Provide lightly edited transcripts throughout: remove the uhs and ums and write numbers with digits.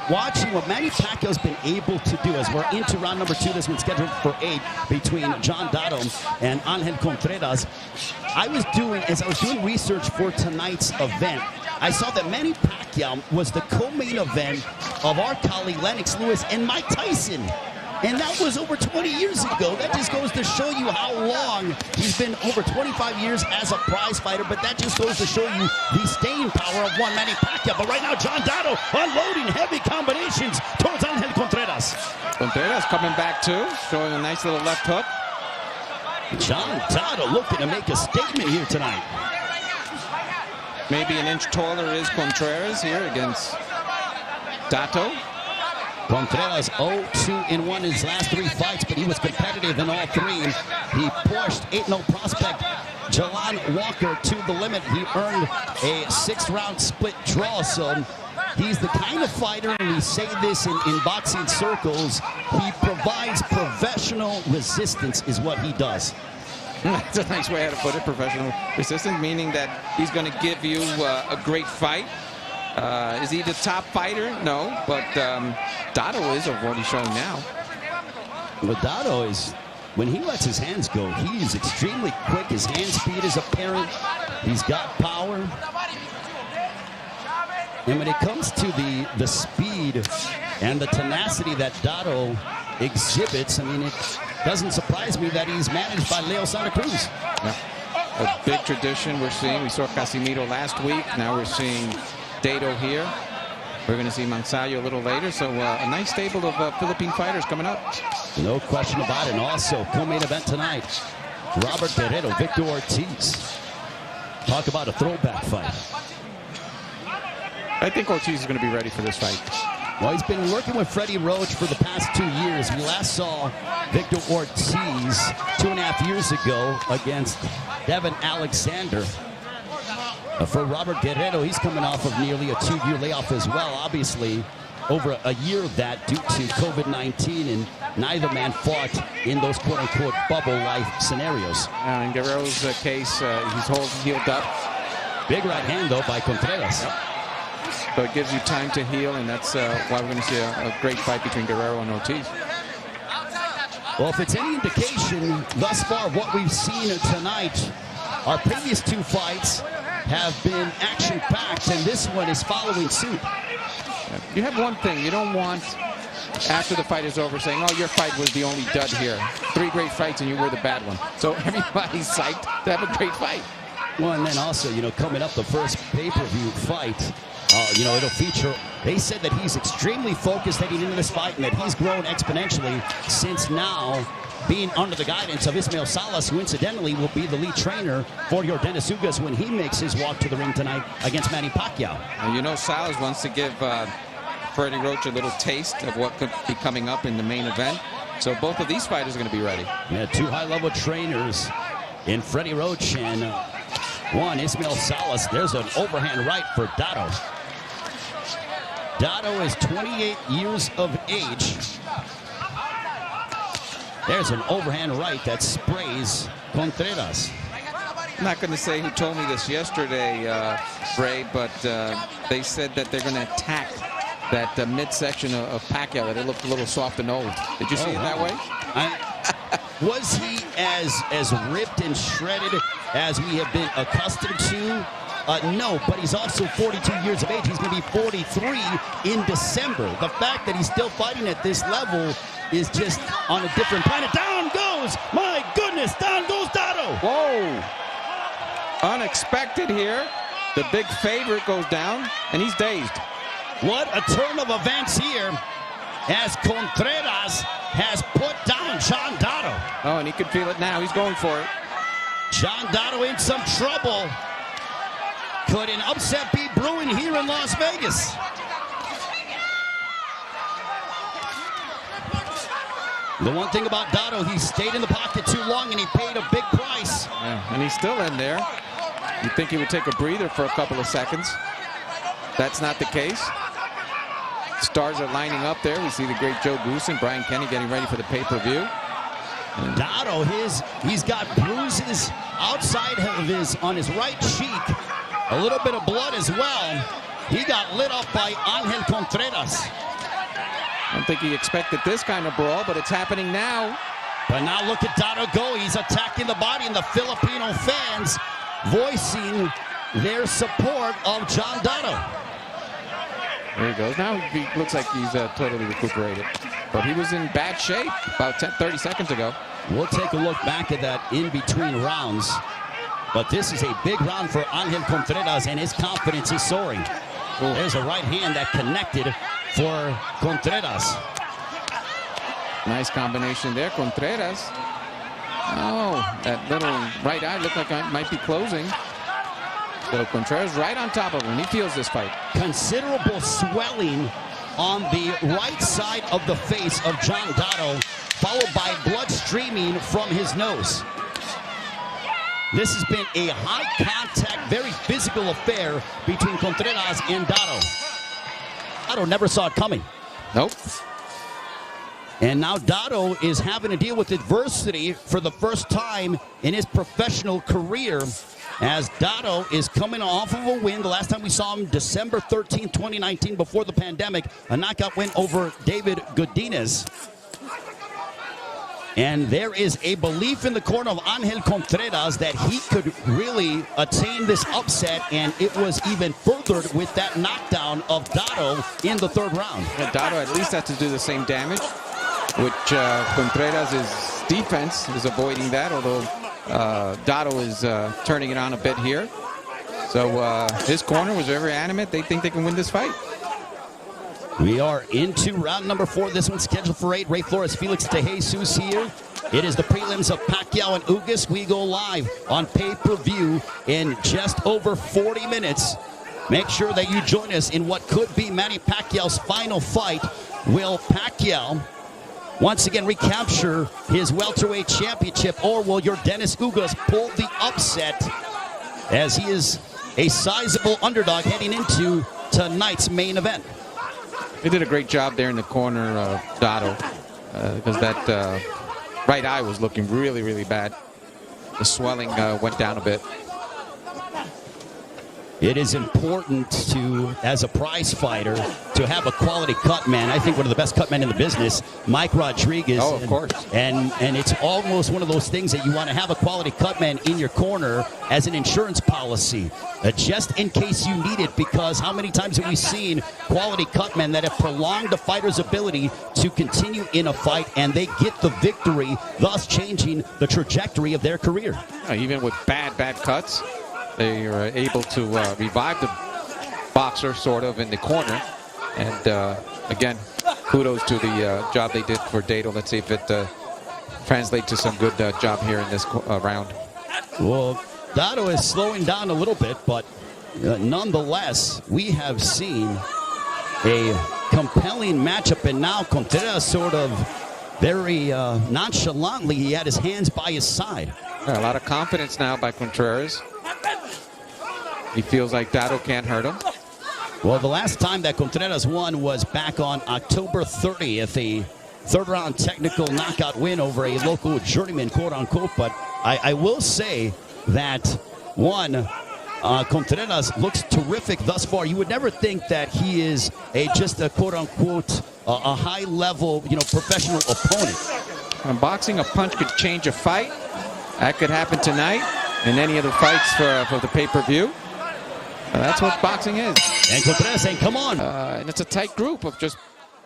watching what Manny Pacquiao's been able to do as we're into round number 2. This one's scheduled for 8 between John Dato and Angel Contreras. As I was doing research for tonight's event, I saw that Manny Pacquiao was the co-main event of our colleague Lennox Lewis and Mike Tyson. And that was over 20 years ago. That just goes to show you how long he's been, over 25 years as a prize fighter. But that just goes to show you the staying power of one Manny Pacquiao. But right now, John Dato unloading heavy combinations towards Angel Contreras. Contreras coming back too, showing a nice little left hook. John Dato looking to make a statement here tonight. Maybe an inch taller is Contreras here against Dato. Contreras 0-2-1 in his last 3 fights, but he was competitive in all 3. He pushed 8-0 prospect Jalan Walker to the limit. He earned a 6th-round split draw, so he's the kind of fighter, and we say this in boxing circles, he provides professional resistance is what he does. That's a nice way to put it, professional resistance, meaning that he's going to give you a great fight. Is he the top fighter? No, but Dato is of what he's showing now. Well, Dato is, when he lets his hands go, he is extremely quick. His hand speed is apparent. He's got power. And when it comes to the speed and the tenacity that Dato exhibits, I mean, it doesn't surprise me that he's managed by Leo Santa Cruz. Yeah. A big tradition we're seeing. We saw Casimiro last week. Now we're seeing Dato here. We're going to see Mansayo a little later. So a nice stable of Philippine fighters coming up. No question about it. And also, co-main event tonight, Robert Guerrero, Victor Ortiz. Talk about a throwback fight. I think Ortiz is going to be ready for this fight. Well, he's been working with Freddie Roach for the past 2 years. We last saw Victor Ortiz 2.5 years ago against Devin Alexander. For Robert Guerrero, he's coming off of nearly a 2-year layoff as well. Obviously, over a year of that due to COVID-19, and neither man fought in those quote-unquote bubble life scenarios. In Guerrero's case, he's healed up. Big right hand, though, by Contreras. Yep. So it gives you time to heal, and that's why we're going to see a great fight between Guerrero and Ortiz. Well, if it's any indication thus far of what we've seen tonight, our previous 2 fights have been action-packed, and this one is following suit. You have one thing. You don't want, after the fight is over, saying, oh, your fight was the only dud here. 3 great fights, and you were the bad one. So everybody's psyched to have a great fight. Well, and then also, coming up, the first pay-per-view fight, it'll feature, they said that he's extremely focused heading into this fight and that he's grown exponentially since now being under the guidance of Ismael Salas, who incidentally will be the lead trainer for Yordenis Ugas when he makes his walk to the ring tonight against Manny Pacquiao. And Salas wants to give Freddie Roach a little taste of what could be coming up in the main event. So both of these fighters are going to be ready. Yeah, 2 high-level trainers in Freddie Roach and one Ismael Salas. There's an overhand right for Dato. Dato is 28 years of age. There's an overhand right that sprays Contreras. I'm not going to say who told me this yesterday, Ray, but they said that they're going to attack that midsection of Pacquiao, that it looked a little soft and old. Did you see it that way? Was he as ripped and shredded as we have been accustomed to? No, but he's also 42 years of age. He's going to be 43 in December. The fact that he's still fighting at this level is just on a different planet. Down goes, my goodness, down goes Dato. Whoa. Unexpected here. The big favorite goes down, and he's dazed. What a turn of events here as Contreras has put down John Dato. Oh, and he can feel it now. He's going for it. John Dato in some trouble. Could an upset be brewing here in Las Vegas? The one thing about Dato, he stayed in the pocket too long and he paid a big price. Yeah, and he's still in there. You'd think he would take a breather for a couple of seconds. That's not the case. Stars are lining up there. We see the great Joe Goose and Brian Kenny getting ready for the pay-per-view. Dato, he's got bruises outside of on his right cheek. A little bit of blood as well. He got lit up by Angel Contreras. I don't think he expected this kind of brawl, but it's happening now. But now look at Dato go. He's attacking the body, and the Filipino fans voicing their support of John Dato. There he goes. Now he looks like he's totally recuperated. But he was in bad shape about 30 seconds ago. We'll take a look back at that in between rounds. But this is a big round for Angel Contreras, and his confidence is soaring. Ooh. There's a right hand that connected for Contreras. Nice combination there, Contreras. Oh, that little right eye looked like it might be closing. So Contreras right on top of him. He feels this fight. Considerable swelling on the right side of the face of John Dato, followed by blood streaming from his nose. This has been a high-contact, very physical affair between Contreras and Dato. Dato never saw it coming. Nope. And now Dato is having to deal with adversity for the first time in his professional career, as Dato is coming off of a win. The last time we saw him, December 13, 2019, before the pandemic, a knockout win over David Godinez. And there is a belief in the corner of Angel Contreras that he could really attain this upset, and it was even furthered with that knockdown of Dato in the third round. And Dato at least has to do the same damage, which Contreras' defense is avoiding that, although Dato is turning it on a bit here. So his corner was very animate. They think they can win this fight. We are into round number 4. This one's scheduled for 8. Ray Flores, Felix DeJesus here. It is the prelims of Pacquiao and Ugas. We go live on pay-per-view in just over 40 minutes. Make sure that you join us in what could be Manny Pacquiao's final fight. Will Pacquiao once again recapture his welterweight championship, or will your Dennis Ugas pull the upset, as he is a sizable underdog heading into tonight's main event? They did a great job there in the corner of Dato, because that right eye was looking really, really bad. The swelling went down a bit. It is important to, as a prize fighter, to have a quality cut man. I think one of the best cut men in the business, Mike Rodriguez. Oh, of course. And it's almost one of those things that you want to have a quality cut man in your corner as an insurance policy, just in case you need it, because how many times have we seen quality cut men that have prolonged a fighter's ability to continue in a fight, and they get the victory, thus changing the trajectory of their career. Even with bad cuts, they are able to revive the boxer sort of in the corner. And again, kudos to the job they did for Dato. Let's see if it translates to some good job here in this round. Well, Dato is slowing down a little bit, but nonetheless, we have seen a compelling matchup. And now Contreras sort of very nonchalantly, he had his hands by his side. A lot of confidence now by Contreras. He feels like Dato can't hurt him. Well, the last time that Contreras won was back on October 30th, a third-round technical knockout win over a local journeyman, quote-unquote. But I will say that, one, Contreras looks terrific thus far. You would never think that he is just a quote-unquote a high-level, professional opponent. In boxing, a punch could change a fight. That could happen tonight in any of the fights for the pay-per-view. That's what boxing is. And Contreras saying, come on. And it's a tight group of just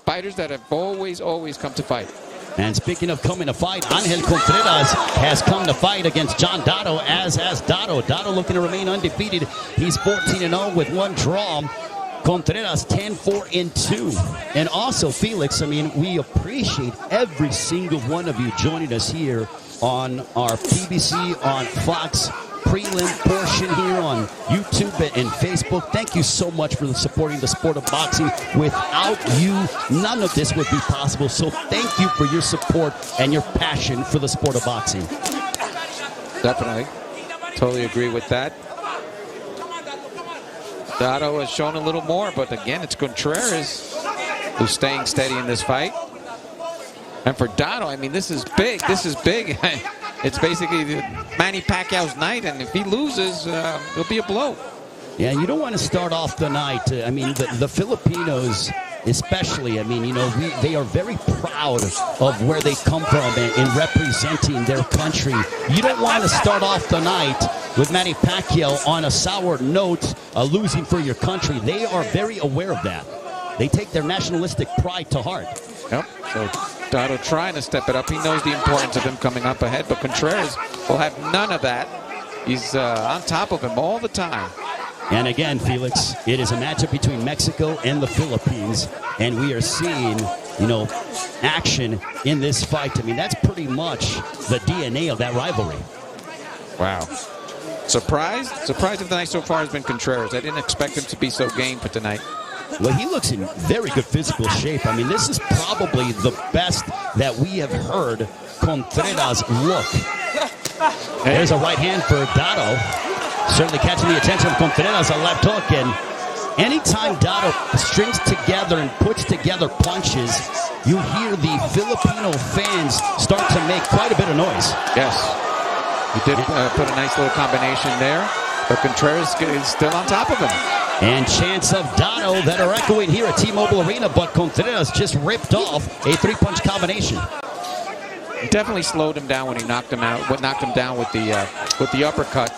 fighters that have always come to fight. And speaking of coming to fight, Angel Contreras has come to fight against John Dato, as has Dato. Dato looking to remain undefeated. He's 14-0 with one draw. Contreras 10-4-2. And also, Felix, we appreciate every single one of you joining us here on our PBC, on Fox prelim portion here on YouTube and Facebook. Thank you so much for supporting the sport of boxing. Without you, none of this would be possible. So thank you for your support and your passion for the sport of boxing. Definitely. Totally agree with that. Dato has shown a little more, but again, it's Contreras who's staying steady in this fight. And for Dato, this is big. This is big. It's basically Manny Pacquiao's night, and if he loses, it'll be a blow. Yeah, you don't want to start off the night. The Filipinos especially, I mean, you know, they are very proud of where they come from in representing their country. You don't want to start off the night with Manny Pacquiao on a sour note, losing for your country. They are very aware of that. They take their nationalistic pride to heart. Yep. So Dato trying to step it up. He knows the importance of him coming up ahead, but Contreras will have none of that. He's on top of him all the time. And again, Felix, it is a matchup between Mexico and the Philippines, and we are seeing, you know, action in this fight. I mean, that's pretty much the DNA of that rivalry. Wow. Surprised? Surprised if the night so far has been Contreras. I didn't expect him to be so game for tonight. Well, he looks in very good physical shape. I mean, this is probably the best that we have heard Contreras look. There's a right hand for Dato. Certainly catching the attention of Contreras, a left hook. And anytime Dato strings together and puts together punches, you hear the Filipino fans start to make quite a bit of noise. Yes. He did put a nice little combination there, but Contreras is still on top of him. And chants of Dato that are echoing here at T-Mobile Arena, but Contreras just ripped off a three-punch combination. He definitely slowed him down when he knocked him out. Knocked him down with the uppercut.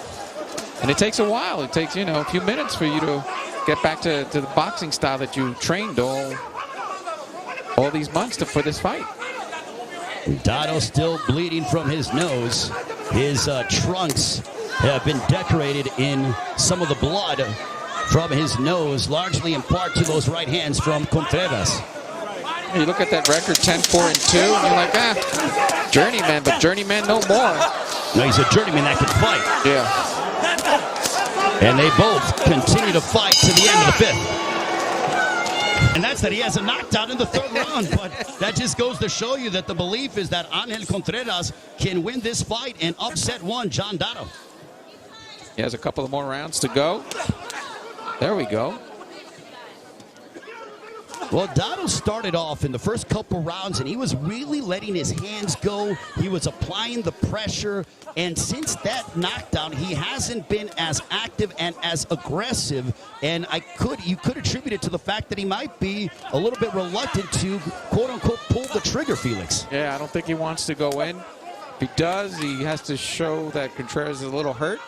And it takes a while. It takes, you know, a few minutes for you to get back to the boxing style that you trained all these months for this fight. Dato still bleeding from his nose. His trunks have been decorated in some of the blood from his nose, largely in part to those right hands from Contreras. You look at that record, 10-4-2, and you're like, journeyman, but journeyman no more. No, he's a journeyman that can fight. Yeah. And they both continue to fight to the end of the fifth. And that's that he has a knockdown in the third round. But that just goes to show you that the belief is that Ángel Contreras can win this fight and upset one John Dato. He has a couple of more rounds to go. There we go. Well, Dato started off in the first couple rounds, and he was really letting his hands go. He was applying the pressure, and since that knockdown, he hasn't been as active and as aggressive. And you could attribute it to the fact that he might be a little bit reluctant to, quote-unquote, pull the trigger, Felix. Yeah, I don't think he wants to go in. If he does, he has to show that Contreras is a little hurt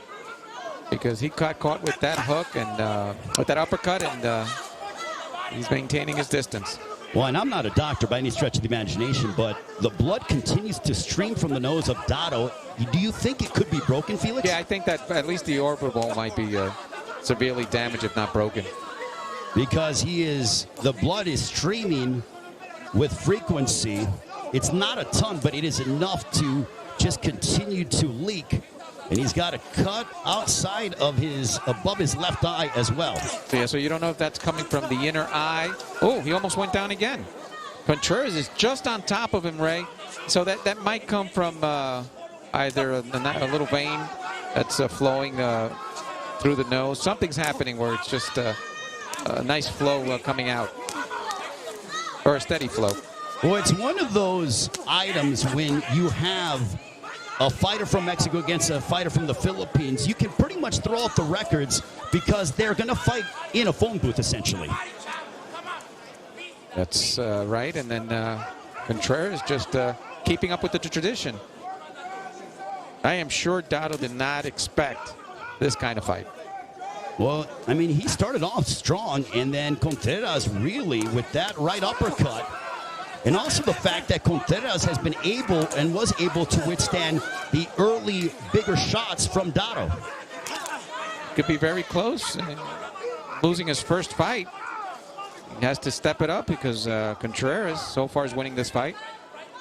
because he got caught with that hook and with that uppercut, and he's maintaining his distance. Well, and I'm not a doctor by any stretch of the imagination, but the blood continues to stream from the nose of Dato. Do you think it could be broken, Felix? Yeah, I think that at least the orbital might be severely damaged, if not broken. Because the blood is streaming with frequency. It's not a ton, but it is enough to just continue to leak. And he's got a cut outside of above his left eye as well. Yeah, so you don't know if that's coming from the inner eye. Oh, he almost went down again. Contreras is just on top of him, Ray. So that might come from either a little vein that's flowing through the nose. Something's happening where it's just a nice flow coming out, or a steady flow. Well, it's one of those items when you have a fighter from Mexico against a fighter from the Philippines, you can pretty much throw out the records because they're going to fight in a phone booth, essentially. That's right. And then Contreras just keeping up with the tradition. I am sure Dato did not expect this kind of fight. Well, I mean, he started off strong, and then Contreras really, with that right uppercut, and also the fact that Contreras has been able and was able to withstand the early bigger shots from Dato. Could be very close. Losing his first fight, he has to step it up because Contreras so far is winning this fight.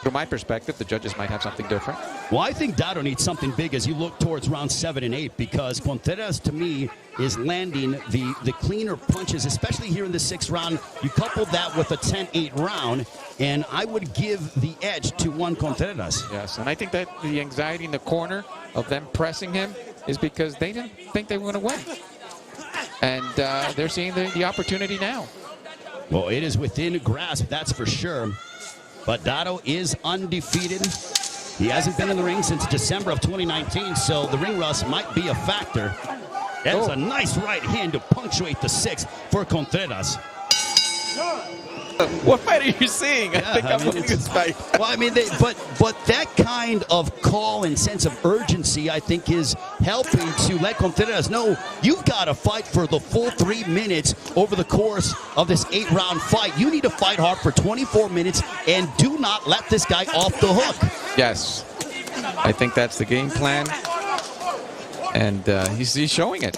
From my perspective, the judges might have something different. Well, I think Dato needs something big as you look towards round 7 and 8 because Contreras, to me, is landing the cleaner punches, especially here in the 6th round. You couple that with a 10-8 round, and I would give the edge to one Contreras. Yes, and I think that the anxiety in the corner of them pressing him is because they didn't think they were going to win. And they're seeing the opportunity now. Well, it is within grasp, that's for sure. But Dato is undefeated. He hasn't been in the ring since December of 2019, so the ring rust might be a factor. That's a nice right hand to punctuate the 6th for Contreras. What fight are you seeing? Yeah, I think I'm winning this fight. Well, I mean, but that kind of call and sense of urgency, I think, is helping to let Contreras know you've got to fight for the full 3 minutes over the course of this 8-round fight. You need to fight hard for 24 minutes and do not let this guy off the hook. Yes, I think that's the game plan, and he's showing it.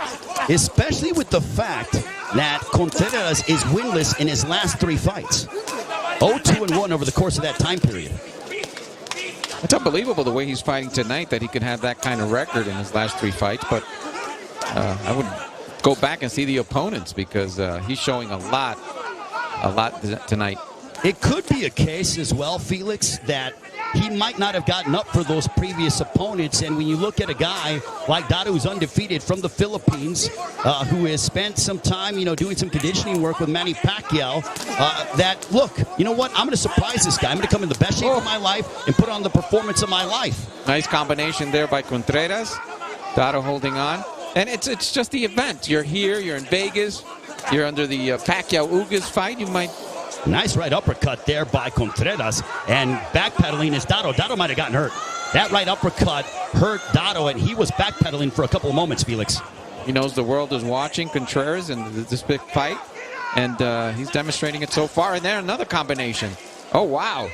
Especially with the fact that Contreras is winless in his last 3 fights. 0-2-1 over the course of that time period. It's unbelievable the way he's fighting tonight, that he can have that kind of record in his last 3 fights. But I would go back and see the opponents, because he's showing a lot tonight. It could be a case as well, Felix, that he might not have gotten up for those previous opponents. And when you look at a guy like Dato, who's undefeated from the Philippines, who has spent some time, doing some conditioning work with Manny Pacquiao, that, look, you know what? I'm going to surprise this guy. I'm going to come in the best shape of my life and put on the performance of my life. Nice combination there by Contreras. Dato holding on. And it's just the event. You're here. You're in Vegas. You're under the Pacquiao-Ugas fight. You might... Nice right uppercut there by Contreras, and backpedaling is Dato. Dato might have gotten hurt. That right uppercut hurt Dato, and he was backpedaling for a couple of moments, Felix. He knows the world is watching Contreras in this big fight, and he's demonstrating it so far. And there, another combination. Oh, wow.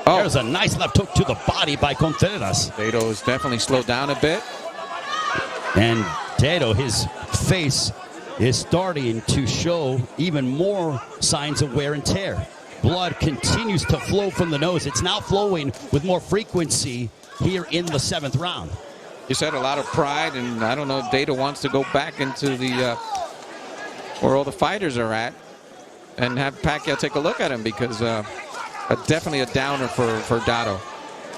Oh. There's a nice left hook to the body by Contreras. Dato's definitely slowed down a bit. And Dato, his face is starting to show even more signs of wear and tear. Blood continues to flow from the nose. It's now flowing with more frequency here in the 7th round. You said a lot of pride, and I don't know if Dato wants to go back into the where all the fighters are at and have Pacquiao take a look at him, because definitely a downer for Dato.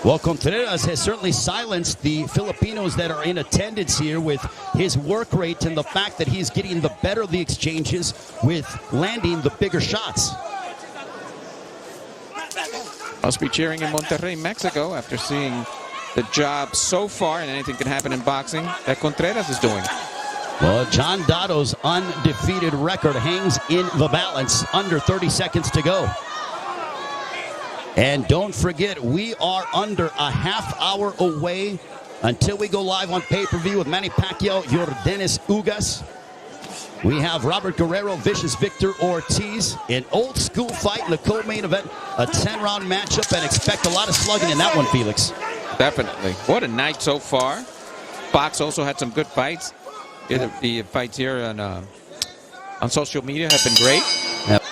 Well, Contreras has certainly silenced the Filipinos that are in attendance here with his work rate and the fact that he's getting the better of the exchanges with landing the bigger shots. Must be cheering in Monterrey, Mexico, after seeing the job so far, and anything can happen in boxing, that Contreras is doing. Well, John Dato's undefeated record hangs in the balance. Under 30 seconds to go. And don't forget, we are under a half hour away until we go live on pay-per-view with Manny Pacquiao, Yordenis Ugas. We have Robert Guerrero, vicious Victor Ortiz. An old school fight in the co-main event, a 10-round matchup, and expect a lot of slugging in that one, Felix. Definitely. What a night so far. Fox also had some good fights. The fights here on social media have been great. Yep.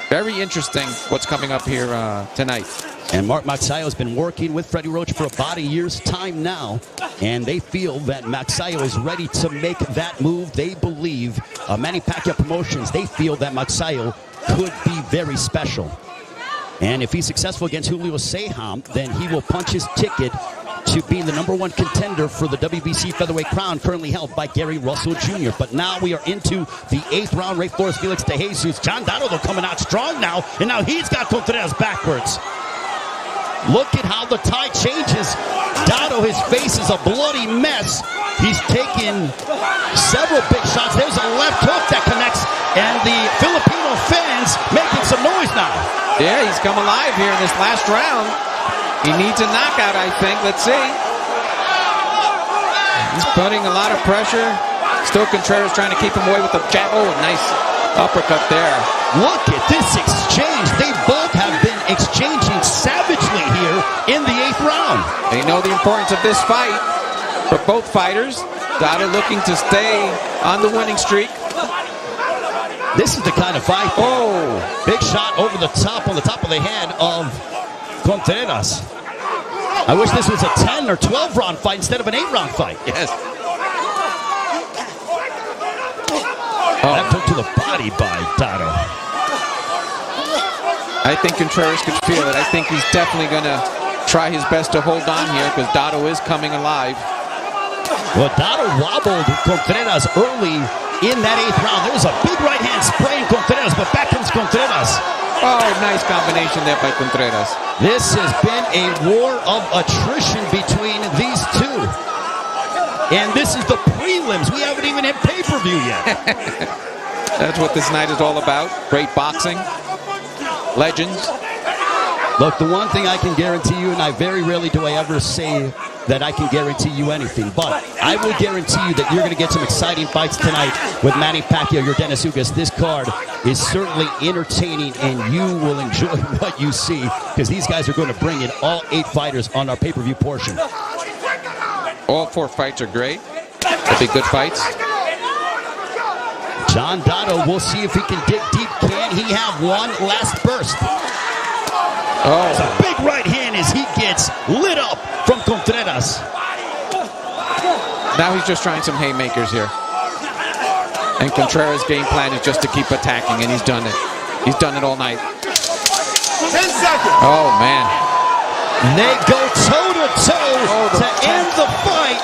Very interesting what's coming up here tonight. And Mark Magsayo has been working with Freddie Roach for about a year's time now, and they feel that Magsayo is ready to make that move. They believe, Manny Pacquiao Promotions, they feel that Magsayo could be very special. And if he's successful against Julio Sejam, then he will punch his ticket to being the #1 contender for the WBC featherweight crown, currently held by Gary Russell Jr. But now we are into the 8th round. Ray Flores, Felix De Jesus. John Dato, though, coming out strong now, and now he's got Contreras backwards. Look at how the tide changes. Dato, his face is a bloody mess. He's taken several big shots. There's a left hook that connects, and the Filipino fans making some noise now. Yeah, he's come alive here in this last round. He needs a knockout, I think. Let's see. He's putting a lot of pressure. Still Contreras trying to keep him away with the jab. Oh, nice uppercut there. Look at this exchange. They both have been exchanging savagely here in the 8th round. They know the importance of this fight for both fighters. Dato looking to stay on the winning streak. This is the kind of fight. Oh, big shot over the top, on the top of the head of Contreras. I wish this was a 10 or 12 round fight instead of an 8-round fight. Yes. That took to the body by Dato. I think Contreras could feel it. I think he's definitely going to try his best to hold on here, because Dato is coming alive. Well, Dato wobbled Contreras early in that 8th round. There was a big right hand spraying Contreras, but back comes Contreras. Oh, nice combination there by Contreras. This has been a war of attrition between these two. And this is the prelims. We haven't even had pay-per-view yet. That's what this night is all about. Great boxing. Legends. Look, the one thing I can guarantee you, and I very rarely do I ever say that I can guarantee you anything, but I will guarantee you that you're going to get some exciting fights tonight with Manny Pacquiao, your Dennis Ugas. This card is certainly entertaining, and you will enjoy what you see because these guys are going to bring in all 8 fighters on our pay-per-view portion. All 4 fights are great. They'll be good fights. John Dato, we'll see if he can dig deep. Can he have one last burst? Oh, It's a big right hand as he gets lit up from Contreras. now he's just trying some haymakers here. And Contreras' game plan is just to keep attacking, and he's done it. He's done it all night. 10 seconds. Oh, man. They go toe-to-toe to end the fight.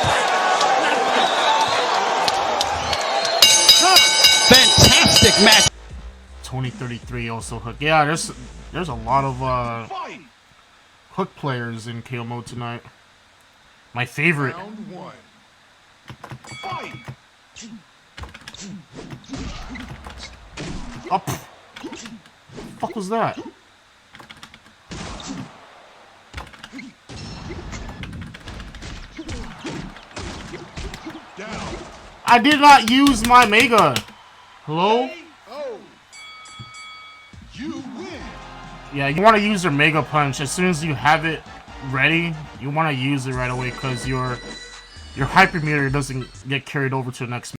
Fantastic match. 2033 also hook. Yeah, there's a lot of hook players in KO mode tonight. My favorite. Round 1. Fight. Up. Fuck was that? Down. I did not use my Mega. Hello? Oh. You win. Yeah, you want to use your Mega Punch as soon as you have it ready. You want to use it right away because your hyper meter doesn't get carried over to the next.